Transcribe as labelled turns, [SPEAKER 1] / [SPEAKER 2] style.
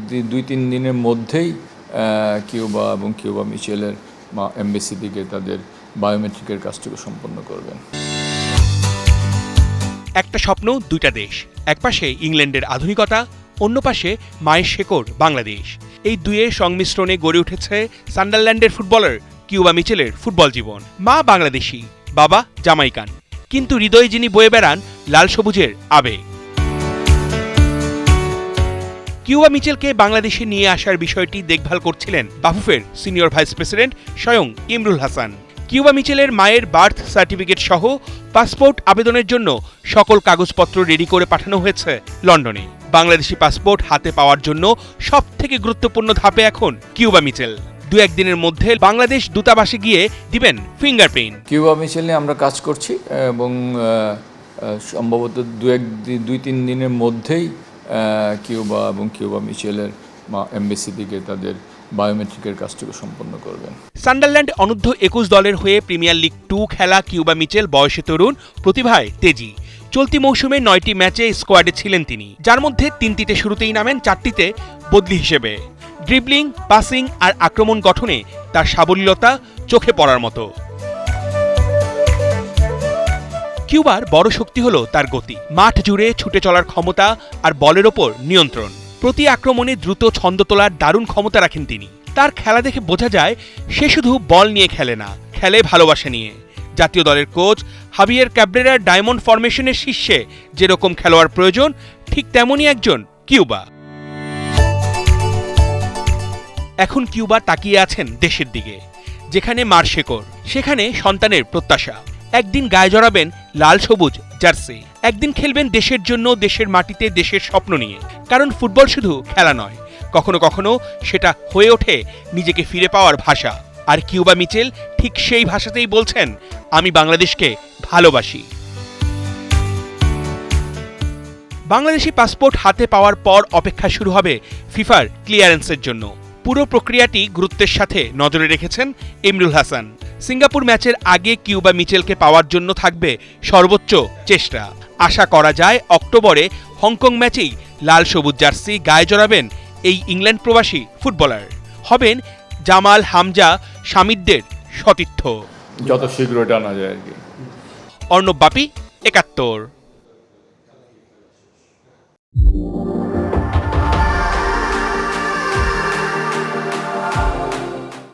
[SPEAKER 1] 2-3 দিনের মধ্যেই কিউবা এবং কিউবা মিচেলের এমবেসি থেকে তাদের বায়োমেট্রিকের কাজটুকু সম্পন্ন করবেন।
[SPEAKER 2] একটা স্বপ্ন, দুইটা দেশ। এক পাশে ইংল্যান্ডের আধুনিকতা, অন্য পাশে মায়ের শেকড় বাংলাদেশ। এই দুইয়ের সংমিশ্রণে গড়ে উঠেছে সান্ডারল্যান্ডের ফুটবলার কিউবা মিচেলের ফুটবল জীবন। মা বাংলাদেশি, বাবা জামাইকান, কিন্তু হৃদয়ে যিনি বয়ে বেড়ান লাল সবুজের আবেগ। কিউবা মিচেলকে বাংলাদেশে নিয়ে আসার বিষয়টি দেখভাল করছিলেন বাফুফের সিনিয়র ভাইস প্রেসিডেন্ট স্বয়ং ইমরুল হাসান। কিউবা মিচেলের মায়ের বার্থ সার্টিফিকেট সহ পাসপোর্ট আবেদনের জন্য সকল কাগজপত্র রেডি করে পাঠানো হয়েছে লন্ডনে। বাংলাদেশি পাসপোর্ট হাতে পাওয়ার জন্য সবথেকে গুরুত্বপূর্ণ ধাপে এখন কিউবা মিচেল। 2-1 দিনের মধ্যে বাংলাদেশ দূতাবাসে গিয়ে দিবেন ফিঙ্গারপ্রিন্ট।
[SPEAKER 1] কিউবা মিচেল নিয়ে আমরা কাজ করছি এবং সম্ভবত 2-3 দিনের মধ্যেই কিউবা এবং কিউবা মিচেলের এমবেসি থেকে তাদের বায়োমেট্রিকের কাজটুকু সম্পন্ন করবেন।
[SPEAKER 2] সান্ডারল্যান্ড অনূর্ধ্ব 21 দলের হয়ে প্রিমিয়ার লিগ 2 খেলা কিউবা মিচেল বয়সে তরুণ, প্রতিভায় তেজি। চলতি মৌসুমে 9টি ম্যাচে স্কোয়াডে ছিলেন তিনি, যার মধ্যে 3টিতে শুরুতেই নামেন, 4টিতে বদলি হিসেবে। ড্রিবলিং, পাসিং আর আক্রমণ গঠনে তার সাবলীলতা চোখে পড়ার মতো। কিউবার বড় শক্তি হলো তার গতি, মাঠ জুড়ে ছুটে চলার ক্ষমতা আর বলের ওপর নিয়ন্ত্রণ। প্রতি আক্রমণে দ্রুত ছন্দ তোলার দারুণ ক্ষমতা রাখেন তিনি। তার খেলা দেখে বোঝা যায় সে শুধু বল নিয়ে খেলে না, খেলে ভালোবাসা নিয়ে। জাতীয় দলের কোচ হাভিয়ের ক্যাব্রেরার ডায়মন্ড ফরমেশনের শীর্ষে যেরকম খেলোয়াড় প্রয়োজন, ঠিক তেমনই একজন কিউবা। এখন কিউবা তাকিয়ে আছেন দেশের দিকে, যেখানে মার শেকড়, সেখানে সন্তানের প্রত্যাশা। একদিন গায়ে জড়াবেন লাল সবুজ জার্সি, একদিন খেলবেন দেশের জন্য, দেশের মাটিতে, দেশের স্বপ্ন নিয়ে। কারণ ফুটবল শুধু খেলা নয়, কখনো কখনো সেটা হয়ে ওঠে নিজেকে ফিরে পাওয়ার ভাষা। আর কিউবা মিচেল ঠিক সেই ভাষাতেই বলছেন, আমি বাংলাদেশকে ভালোবাসি। বাংলাদেশি পাসপোর্ট হাতে পাওয়ার পর অপেক্ষা শুরু হবে ফিফার ক্লিয়ারেন্সের জন্য। পুরো প্রক্রিয়াটি গুরুত্বের সাথে নজরে রেখেছেন ইমরুল হাসান। সিঙ্গাপুর ম্যাচের আগে কিউবা মিচেলকে পাওয়ার জন্য থাকবে সর্বোচ্চ চেষ্টা। আশা করা যায় অক্টোবরে হংকং ম্যাচেই লাল সবুজ জার্সি গায়ে জড়াবেন এই ইংল্যান্ড প্রবাসী ফুটবলার। হবেন জামাল, হামজা, শামিদদের সতীর্থ।
[SPEAKER 1] যত শীঘ্র টানা যায় আর কি।
[SPEAKER 2] অর্ণব বাপি, ৭১।